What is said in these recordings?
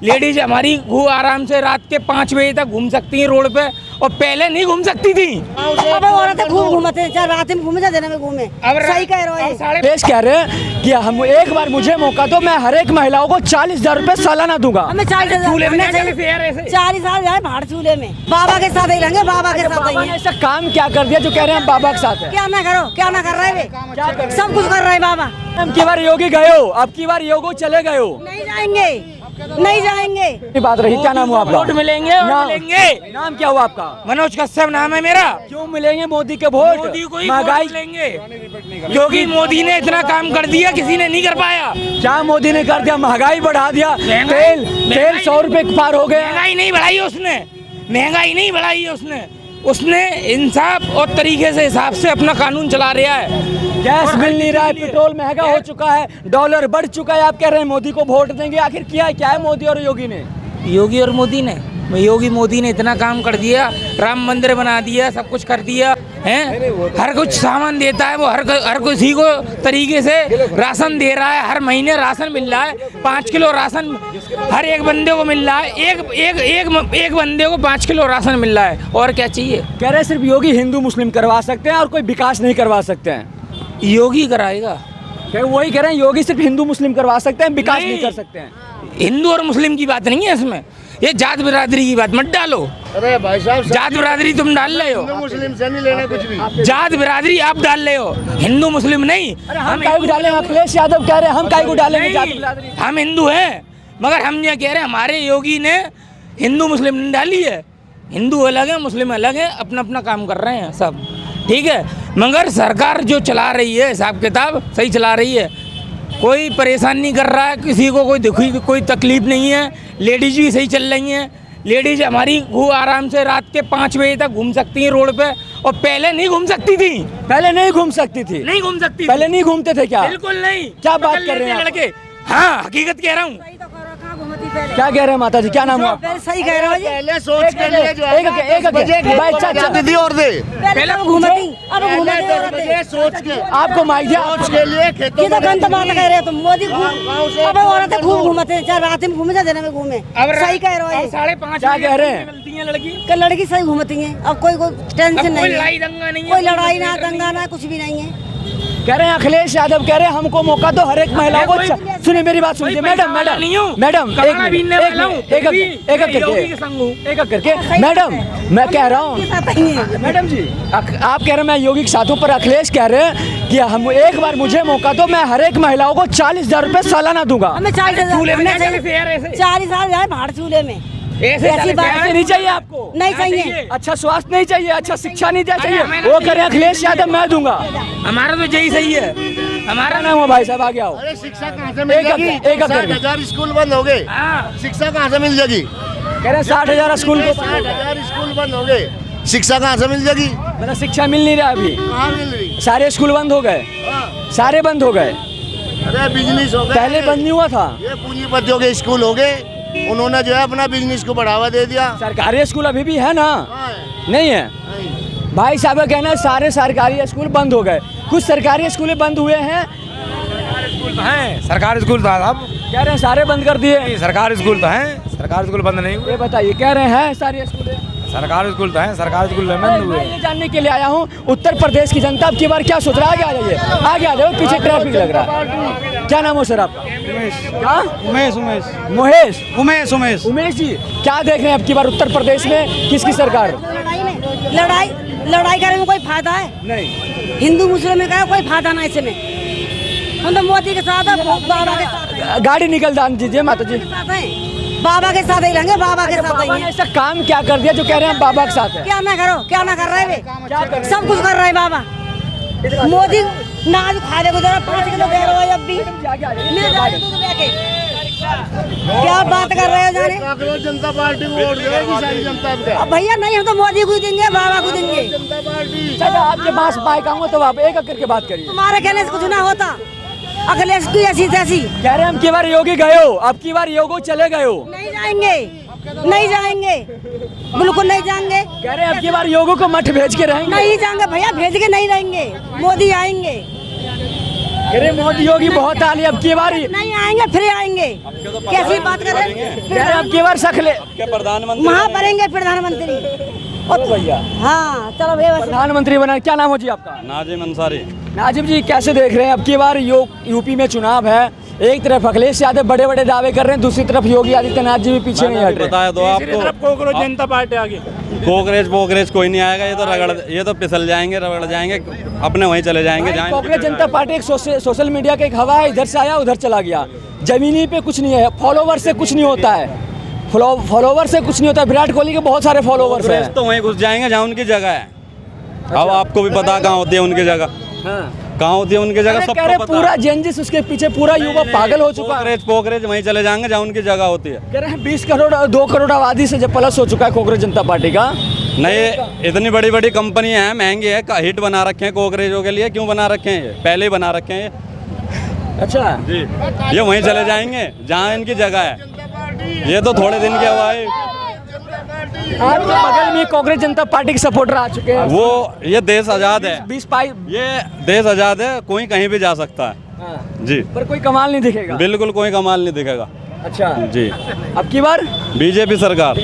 Ladies हमारी वो आराम से रात के 5 बजे तक घूम सकती हैं रोड पे, और पहले नहीं घूम सकती थी। अब औरतें खूब घूमते हैं, चाहे रात में घूमे चाहे दिन में घूमे। सही कह रहे हो। देश कह रहे हैं कि हम एक बार मुझे मौका दो, मैं हर एक महिलाओं को 40,000 रुपए सालाना दूंगा। हमें 40 साल जाए भाड़ चूल्हे में, बाबा के साथ ही रहेंगे, बाबा के साथ ही। ऐसा काम क्या कर दिया जो कह रहे हैं बाबा के साथ है? क्या ना करो, क्या ना कर रहे वे, सब कुछ कर रहे हैं बाबा। अब की बार योगी गए हो, अब की बार योगी चले गए हो, नहीं जाएंगे, नहीं जाएंगे। ये बात रही। क्या नाम हुआ आपका? वोट मिलेंगे और मिलेंगे। नाम क्या हुआ आपका? मनोज कश्यप नाम है मेरा। क्यों मिलेंगे मोदी के वोट? मोदी को ही महंगाई वोट मिलेंगे, क्योंकि मोदी ने इतना काम कर दिया, किसी ने नहीं कर पाया। क्या मोदी ने कर दिया? महंगाई बढ़ा दिया, तेल 100 रुपए पार हो गए। महंगाई नहीं बढ़ाई उसने, महंगाई नहीं बढ़ाई है उसने इंसाफ और तरीके से हिसाब से अपना कानून चला रहा है। गैस मिल नहीं रहा है, पेट्रोल महंगा हो चुका है, डॉलर बढ़ चुका है। आप कह रहे हैं मोदी को वोट देंगे, आखिर किया है क्या है मोदी और योगी ने? योगी और मोदी ने, मोदी ने इतना काम कर दिया, राम मंदिर बना दिया, सब कुछ कर दिया है। हर कुछ सामान देता है वो, हर किसी को तरीके से राशन दे रहा है। हर महीने राशन मिल रहा है, 5 किलो राशन हर एक बंदे को मिल रहा है। एक बंदे को 5 किलो राशन मिल रहा है। और क्या चाहिए? कह रहे हैं सिर्फ योगी हिंदू मुस्लिम करवा सकते हैं और कोई विकास नहीं करवा सकते हैं। योगी कराएगा। वही कह रहे हैं योगी सिर्फ हिंदू मुस्लिम करवा सकते हैं, विकास नहीं कर सकते हैं। हिंदू और मुस्लिम की बात नहीं है इसमें, ये जात बिरादरी की बात मत डालो। अरे भाई साहब, जात बिरादरी तुम डाल रहे हो, मुस्लिम से नहीं लेना कुछ भी। जात बिरादरी आप डाल रहे हो, हिंदू मुस्लिम नहीं। हम काहे को डालें? अखिलेश यादव कह रहे हैं हम काहे को डालेंगे जात बिरादरी? हम हिंदू हैं, मगर हम ये कह रहे हैं हमारे योगी ने हिंदू मुस्लिम नहीं डाली है। हिंदू अलग है, मुस्लिम अलग है, अपना अपना काम कर रहे हैं सब, ठीक है। मगर सरकार जो चला रही है हिसाब किताब सही चला रही है, कोई परेशान नहीं कर रहा है किसी को, कोई तकलीफ नहीं है। लेडीज भी सही चल रही हैं, लेडीज हमारी वो आराम से रात के 5 बजे तक घूम सकती हैं रोड पे, और पहले नहीं घूम सकती थी। पहले नहीं घूम सकती थी? नहीं घूम सकती पहले नहीं घूमते थे क्या? बिल्कुल नहीं। क्या बात कर रहे हैं लड़के? हाँ, हकीकत कह रहा हूँ। क्या कह रहे हैं माता जी? क्या नाम हुआ? सही कह रहे हो जी। पहले सोच के लिए जो है एक और दे पहले घूमती, अब घूमती सोच के आपको माइक दिया के लिए खेतों ये तो गलत बात कह रहे हो तुम। मोदी अब औरतें खूब घूमते हैं, चाहे रात में घूमे चाहे दिन में घूमे। सही कह रहे हो। 5:30 क्या कह रहे हैं? मिलती है लड़की, लड़की सही घूमती है। अब कोई टेंशन नहीं, कोई लड़ाई दंगा नहीं है, कोई लड़ाई ना दंगा ना कुछ भी नहीं है। कह रहे हैं अखिलेश यादव कह रहे हैं हमको मौका दो, हर एक महिला को। सुनिए मेरी बात सुनिए मैडम, एक करके मैडम, मैं कह रहा हूँ मैडम जी, आप कह रहे हैं मैं योगी के साथ हूँ, पर अखिलेश कह रहे हैं कि हम एक बार मुझे मौका दो, मैं हर एक महिलाओं को 40,000 रुपए सालाना दूंगा। हमें 40 साल जाए भाड़ चूल्हे में। ऐसी बात नहीं चाहिए आपको? नहीं चाहिए। अच्छा स्वास्थ्य नहीं चाहिए, अच्छा शिक्षा नहीं चाहिए, वो कह रहे हैं अखिलेश यादव मैं दूंगा। हमारा तो यही सही है। हमारा नाम हुआ भाई साहब, आगे आओ। अरे शिक्षा कहाँ से मिल जाएगी? 60,000 स्कूल बंद हो गए, शिक्षा कहाँ से मिल जाएगी? कह रहे हैं 60,000 स्कूल, 60,000 स्कूल बंद हो गए, शिक्षा कहाँ से मिल जाएगी? मतलब शिक्षा मिल नहीं रहा अभी, कहाँ मिल रही? सारे स्कूल बंद हो गए, सारे बंद हो गए। अरे बिजनेस हो गए, पहले बंद नहीं हुआ था। ये पूंजीपतियों के स्कूल हो गए, उन्होंने जो है अपना बिजनेस को बढ़ावा दे दिया। सरकारी स्कूल अभी भी है ना? नहीं है। भाई साहब का कहना है सारे सरकारी स्कूल बंद हो गए, कुछ सरकारी स्कूल बंद हुए हैं। सरकारी स्कूल था साहब, कह रहे हैं सारे बंद कर दिए। सरकारी स्कूल तो है, सरकारी स्कूल बंद नहीं हुए। ये बताइए, कह रहे हैं सारे स्कूल, सरकारी स्कूल तो है, सरकारी स्कूल बंद हुए। मैं ये जानने के लिए आया हूँ उत्तर प्रदेश की जनता अब की बार क्या सोच रहा है। आगे आ जाओ, पीछे ट्रैफिक लग रहा है। क्या नाम हो सर आपका? उमेश जी, क्या देख रहे हैं अब की बार उत्तर प्रदेश में किसकी सरकार? लड़ाई करने में कोई फायदा है नहीं। हिंदू मुस्लिम में का कोई फायदा नहीं इसमें। हम तो मोदी के साथ है, बाबा के साथ है। गाड़ी निकल दान दीजिए माता जी। बाबा के साथ ही रहेंगे, बाबा के साथ ही। ऐसा काम क्या कर दिया जो कह रहे हैं बाबा के साथ है? क्या ना करो, क्या ना कर रहे वे, सब कुछ कर रहे हैं बाबा। मोदी नाज खा ले गुजरा 5 किलो दे रहा है, अब भी मिल जाए दूध लेके। क्या बात कर रहे हो जाने? जनता पार्टी को वोट देगी सारी जनता पे। अब भैया नहीं, हम तो मोदी को देंगे, बाबा को देंगे। जनता पार्टी आपके पास बाइक आऊंगा तो आप एक करके बात करिए। तुम्हारे कहने से कुछ ना होता। अखिलेश की ऐसी तैसी कह रहे हैं हम की बार योगी गए हो, अब की बार योगी चले गए हो। नहीं जाएंगे, नहीं जाएंगे, बिल्कुल नहीं जाएंगे। कह रहे हैं अब की बार योगी को मठ भेज के रहेंगे। नहीं जाएंगे भैया, भेज के नहीं रहेंगे, मोदी आएंगे। कह रहे मोदी योगी बहुत आली अब की बार नहीं आएंगे फिर आएंगे, कैसी बात कर रहे हैं? अब की बार सकले वहाँ बनेंगे प्रधानमंत्री। भैया हाँ चलो भैया बस। प्रधानमंत्री बना, क्या नाम हो जी आपका? नाजिम अंसारी। नाजिम जी, कैसे देख रहे हैं अब की बार यूपी में चुनाव है, एक तरफ अखिलेश यादव बड़े बड़े दावे कर रहे हैं, दूसरी तरफ योगी आदित्यनाथ जी भी पीछे नहीं हट रहे। बताया तो आपको, जनता पार्टी आगे कोकरेज कोई नहीं आएगा, ये तो फिसल जाएंगे, रगड़ जाएंगे, अपने वहीं चले जाएंगे। कांग्रेस जनता पार्टी एक सोशल मीडिया का एक हवा है, इधर से आया उधर चला गया, जमीनी पे कुछ नहीं है, फॉलोवर से कुछ नहीं होता है, फॉलोवर से कुछ नहीं होता है। विराट कोहली के बहुत सारे फॉलोवर्स हैं, तो वहीं घुस जाएंगे जहाँ उनकी जगह है। अब आपको भी पता कहाँ होती है उनकी जगह, कहाँ होती है उनकी जगह, सबको पता। पूरा जेनजिस उसके पीछे पूरा युवा पागल हो चुका है। कोकरेज वहीं चले जाएंगे जहाँ उनकी जगह होती है। कह रहे हैं 20 करोड़ 2 करोड़ आबादी से जब प्लस हो चुका है कांग्रेस जनता पार्टी का। नहीं, इतनी बड़ी बड़ी कंपनी हैं, महंगी है, हिट बना रखे हैं कोकरेजों के लिए। क्यों बना रखे हैं? ये पहले ही बना रखे हैं ये। अच्छा जी, ये वहीं चले जाएंगे जहाँ इनकी जगह है। ये तो थोड़े दिन के हवा है। आपके बगल में कांग्रेस जनता पार्टी के सपोर्टर आ चुके हैं। वो ये देश आजाद है, 20 ये देश आजाद है, कोई कहीं भी जा सकता है। जी, पर कोई कमाल नहीं दिखेगा। बिल्कुल कोई कमाल नहीं दिखेगा। अच्छा जी, अब की बार बीजेपी सरकार।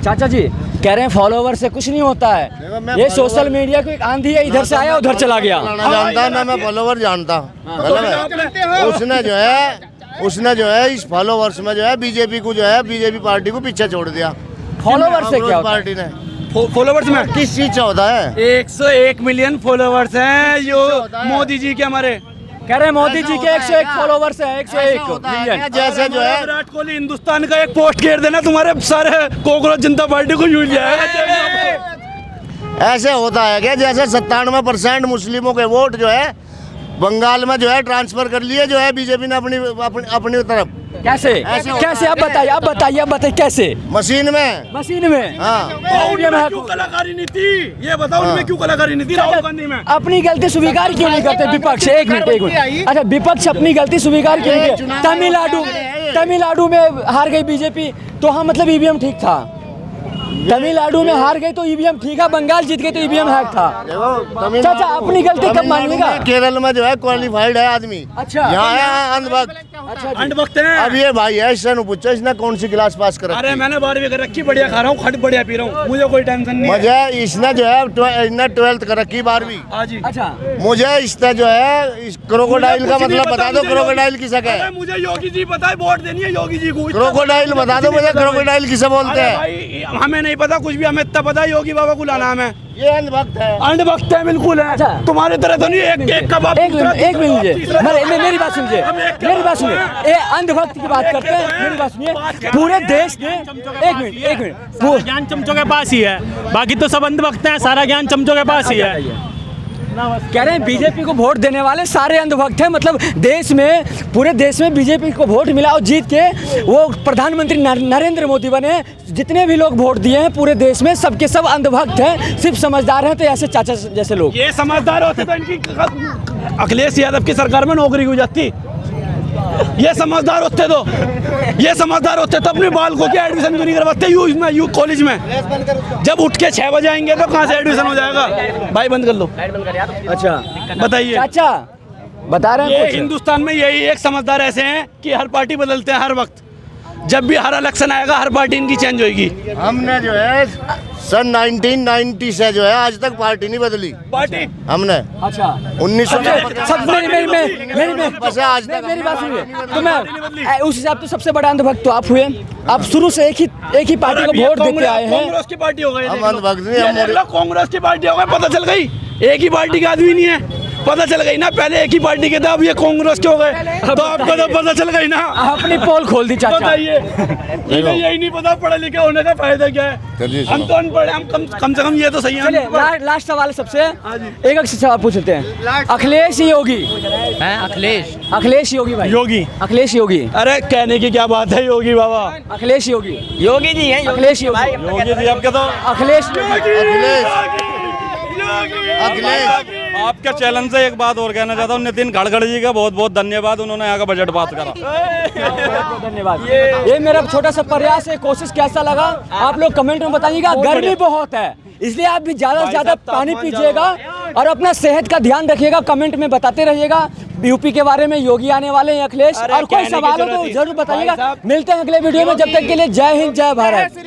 चाचा जी कह रहे हैं फॉलोवर से कुछ नहीं होता है, ये सोशल मीडिया को एक आंधी है, इधर से आया उधर चला गया। ना जानता ना मैं फॉलोवर जानता, उसने जो है इस फॉलोवर्स में जो है बीजेपी को जो है बीजेपी पार्टी को पीछे छोड़ दिया। फॉलोवर से क्या होता है? पार्टी ने फॉलोवर्स में किस चीज से होता है? 101 मिलियन फॉलोवर्स हैं जो मोदी जी के हमारे। कह रहे हैं मोदी जी के 101 फॉलोवर्स हैं, 101 मिलियन। जैसे जो है विराट कोहली हिंदुस्तान का एक पोस्ट घेर देना, तुम्हारे सारे कांग्रेस जनता पार्टी को जुड़ जाएगा। ऐसे होता है क्या जैसे 97% मुस्लिमों के वोट जो है बंगाल में जो है ट्रांसफर कर लिए जो है बीजेपी ने अपनी तरफ। कैसे कैसे आप बताइए कैसे? मशीन में हाँ। क्यों कलाकारी नीति, ये बताओ उनमें क्यों कलाकारी नीति राहुल गांधी में? अपनी गलती स्वीकार क्यों नहीं करते विपक्ष? एक मिनट अच्छा, विपक्ष अपनी गलती स्वीकार क्यों नहीं करते? तमिलनाडु में हार गई बीजेपी तो हाँ मतलब ईवीएम ठीक था, तमिलनाडु में हार गई तो ईवीएम ठीक है, बंगाल जीत गई तो ईवीएम हैक था। चाचा अपनी गलती कब मानिएगा? केरल में जो है क्वालिफाइड है आदमी। अच्छा, यहाँ है अंधभक्त। अंधभक्त है। अब ये भाई है, इससे पूछो इसने कौन सी क्लास पास कर रखी? अरे मैंने 12वीं कर रखी, बढ़िया खा रहा हूँ, खट बढ़िया पी रहा हूँ, मुझे कोई टेंशन नहीं है। मुझे इसने जो है 12th कर रखी 12वीं। हाँ जी। अच्छा मुझे इसने जो है क्रोकोडाइल का मतलब बता दो, क्रोकोडाइल किसे है? मुझे योगी जी पता है, वोट देनी है योगी जी को। क्रोकोडाइल बता दो मुझे, क्रोकोडाइल किसे बोलते हैं? भाई हमें नहीं पता कुछ भी, हमें इतना पता है योगी बाबा को नाम है। ये अंधभक्त है। अंधभक्त है बिल्कुल है। अच्छा। तुम्हारे तरह तो नहीं एक का बाप। एक मिनट मेरी बात सुनिए, ये अंधभक्त की बात करते हैं, मेरी बात सुनिए। पूरे देश ने एक मिनट सारा ज्ञान चमचों के पास ही है, बाकी तो सब अंधभक्त हैं, सारा ज्ञान चमचों के पास ही है। कह रहे हैं बीजेपी को वोट देने वाले सारे अंधभक्त हैं, मतलब देश में पूरे देश में बीजेपी को वोट मिला और जीत के वो प्रधानमंत्री नरेंद्र मोदी बने। जितने भी लोग वोट दिए हैं पूरे देश में सबके सब अंधभक्त हैं, सिर्फ समझदार हैं। तो ऐसे चाचा जैसे लोग ये समझदार होते तो इनकी अखिलेश यादव की सरकार में नौकरी हो जाती। ये समझदार होते तो अपने बाल को क्या एडमिशन क्यों नहीं करवाते यू कॉलेज में? जब उठ के 6 बजे आएंगे तो कहाँ से एडमिशन हो जाएगा? भाई बंद कर लो। अच्छा बताइए चाचा बता रहे हैं ये कुछ? हिंदुस्तान में यही एक समझदार ऐसे हैं कि हर पार्टी बदलते हैं, हर वक्त जब भी हर इलेक्शन आएगा हर पार्टी इनकी चेंज होगी। हमने जो है सन 1990 से जो है आज तक पार्टी नहीं बदली पार्टी हमने। अच्छा 1950 सब आज तक मेरी बात सुनिए तो मैं उस हिसाब से सबसे बड़ा अंधभक्त तो आप हुए। आप शुरू से एक ही पार्टी को वोट देते आए हैं। कांग्रेस की पार्टी हो गई। हम अंधभक्त नहीं, हम कांग्रेस की पार्टी हो गई, पता चल गई एक ही पार्टी का आदमी नहीं है, पता चल गई ना। पहले एक ही पार्टी के थे, अब ये कांग्रेस के हो गए तो आपको तो पता चल गई ना। अपनी पोल खोल दी चाचा। बताइए यही नहीं पता पढ़े लिखे होने का फायदा क्या है? हम तो अनपढ़, हम कम से कम ये तो सही है। लास्ट सवाल सबसे एक सवाल पूछते हैं, अखिलेश योगी अखिलेश योगी भाई, योगी अखिलेश योगी, अरे कहने की क्या बात है, योगी बाबा अखिलेश योगी जी हैं, अखिलेश योगी जी आपके तो अखिलेश आपके चैनल से एक बात और कहना चाहता हूँ, नितिन गडकरी जी का बहुत बहुत धन्यवाद, उन्होंने यहाँ का बजट पास करा। धन्यवाद। ये मेरा छोटा सा प्रयास है, कोशिश कैसा लगा आप लोग कमेंट में बताइएगा। गर्मी बहुत है, इसलिए आप भी ज़्यादा से ज़्यादा पानी पीजिएगा और अपना सेहत का ध्यान रखिएगा। कमेंट में बताते रहिएगा यूपी के बारे में, योगी आने वाले हैं, अखिलेश, और कोई सवाल हो तो जरूर बताइएगा। मिलते हैं अगले वीडियो में, जब तक के लिए जय हिंद, जय भारत।